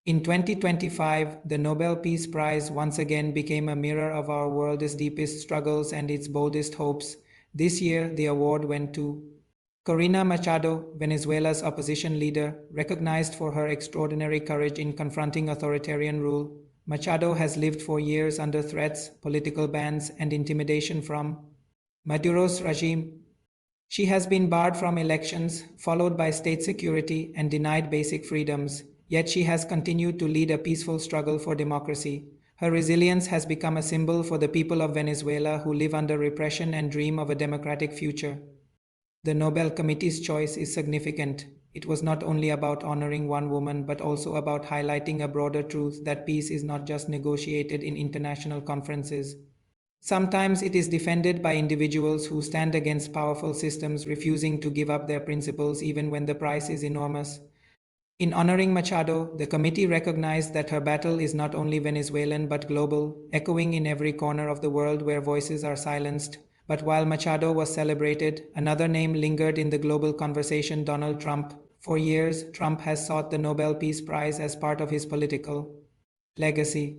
In 2025, the Nobel Peace Prize once again became a mirror of our world's deepest struggles and its boldest hopes. This year, the award went to Corina Machado, Venezuela's opposition leader, recognized for her extraordinary courage in confronting authoritarian rule. Machado has lived for years under threats, political bans, and intimidation from Maduro's regime. She has been barred from elections, followed by state security, and denied basic freedoms. Yet she has continued to lead a peaceful struggle for democracy. Her resilience has become a symbol for the people of Venezuela who live under repression and dream of a democratic future. The Nobel Committee's choice is significant. It was not only about honoring one woman, but also about highlighting a broader truth that peace is not just negotiated in international conferences. Sometimes it is defended by individuals who stand against powerful systems, refusing to give up their principles even when the price is enormous. In honoring Machado, the committee recognized that her battle is not only Venezuelan but global, echoing in every corner of the world where voices are silenced. But while Machado was celebrated, another name lingered in the global conversation: Donald Trump. For years, Trump has sought the Nobel Peace Prize as part of his political legacy.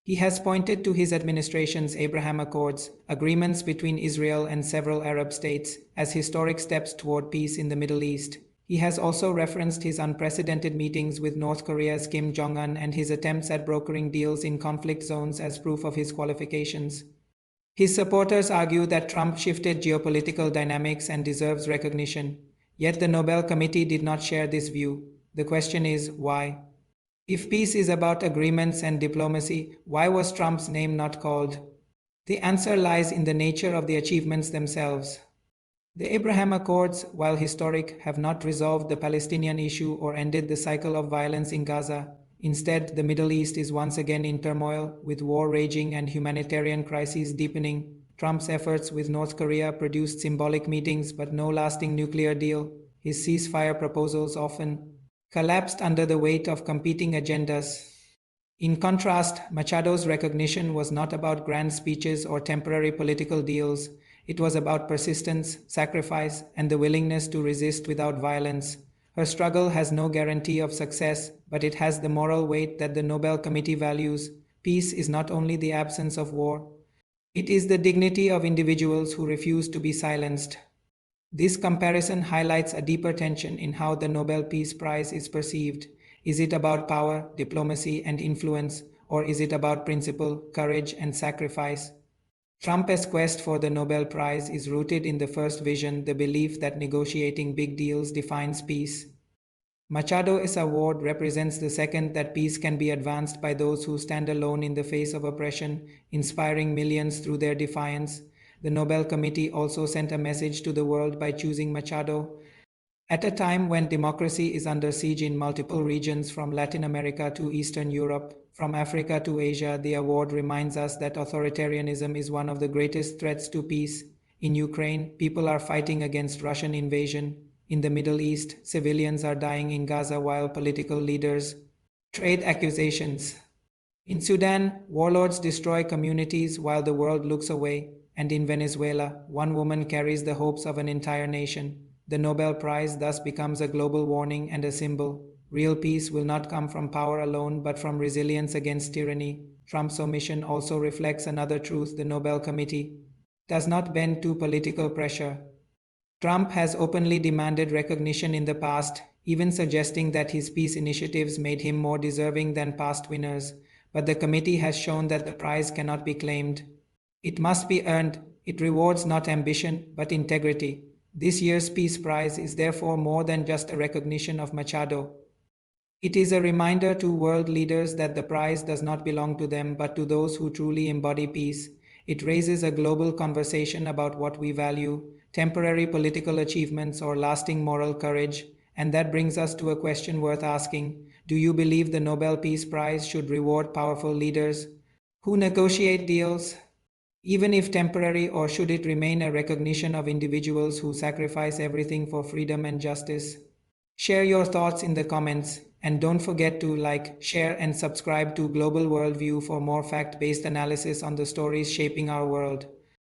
He has pointed to his administration's Abraham Accords, agreements between Israel and several Arab states, as historic steps toward peace in the Middle East. He has also referenced his unprecedented meetings with North Korea's Kim Jong-un and his attempts at brokering deals in conflict zones as proof of his qualifications. His supporters argue that Trump shifted geopolitical dynamics and deserves recognition. Yet the Nobel Committee did not share this view. The question is, why? If peace is about agreements and diplomacy, why was Trump's name not called? The answer lies in the nature of the achievements themselves. The Abraham Accords, while historic, have not resolved the Palestinian issue or ended the cycle of violence in Gaza. Instead, the Middle East is once again in turmoil, with war raging and humanitarian crises deepening. Trump's efforts with North Korea produced symbolic meetings but no lasting nuclear deal. His ceasefire proposals often collapsed under the weight of competing agendas. In contrast, Machado's recognition was not about grand speeches or temporary political deals. It was about persistence, sacrifice, and the willingness to resist without violence. Her struggle has no guarantee of success, but it has the moral weight that the Nobel Committee values. Peace is not only the absence of war. It is the dignity of individuals who refuse to be silenced. This comparison highlights a deeper tension in how the Nobel Peace Prize is perceived. Is it about power, diplomacy, and influence, or is it about principle, courage, and sacrifice? Trump's quest for the Nobel Prize is rooted in the first vision, the belief that negotiating big deals defines peace. Machado's award represents the second, that peace can be advanced by those who stand alone in the face of oppression, inspiring millions through their defiance. The Nobel Committee also sent a message to the world by choosing Machado. At a time when democracy is under siege in multiple regions, from Latin America to Eastern Europe, from Africa to Asia, the award reminds us that authoritarianism is one of the greatest threats to peace. In Ukraine, people are fighting against Russian invasion. In the Middle East, civilians are dying in Gaza while political leaders trade accusations. In Sudan, warlords destroy communities while the world looks away. And in Venezuela, one woman carries the hopes of an entire nation. The Nobel Prize thus becomes a global warning and a symbol. Real peace will not come from power alone, but from resilience against tyranny. Trump's omission also reflects another truth: the Nobel Committee does not bend to political pressure. Trump has openly demanded recognition in the past, even suggesting that his peace initiatives made him more deserving than past winners. But the committee has shown that the prize cannot be claimed. It must be earned. It rewards not ambition, but integrity. This year's Peace Prize is therefore more than just a recognition of Machado. It is a reminder to world leaders that the prize does not belong to them, but to those who truly embody peace. It raises a global conversation about what we value: temporary political achievements or lasting moral courage. And that brings us to a question worth asking. Do you believe the Nobel Peace Prize should reward powerful leaders who negotiate deals, even if temporary, or should it remain a recognition of individuals who sacrifice everything for freedom and justice? Share your thoughts in the comments, and don't forget to like, share, and subscribe to Global Worldview for more fact-based analysis on the stories shaping our world.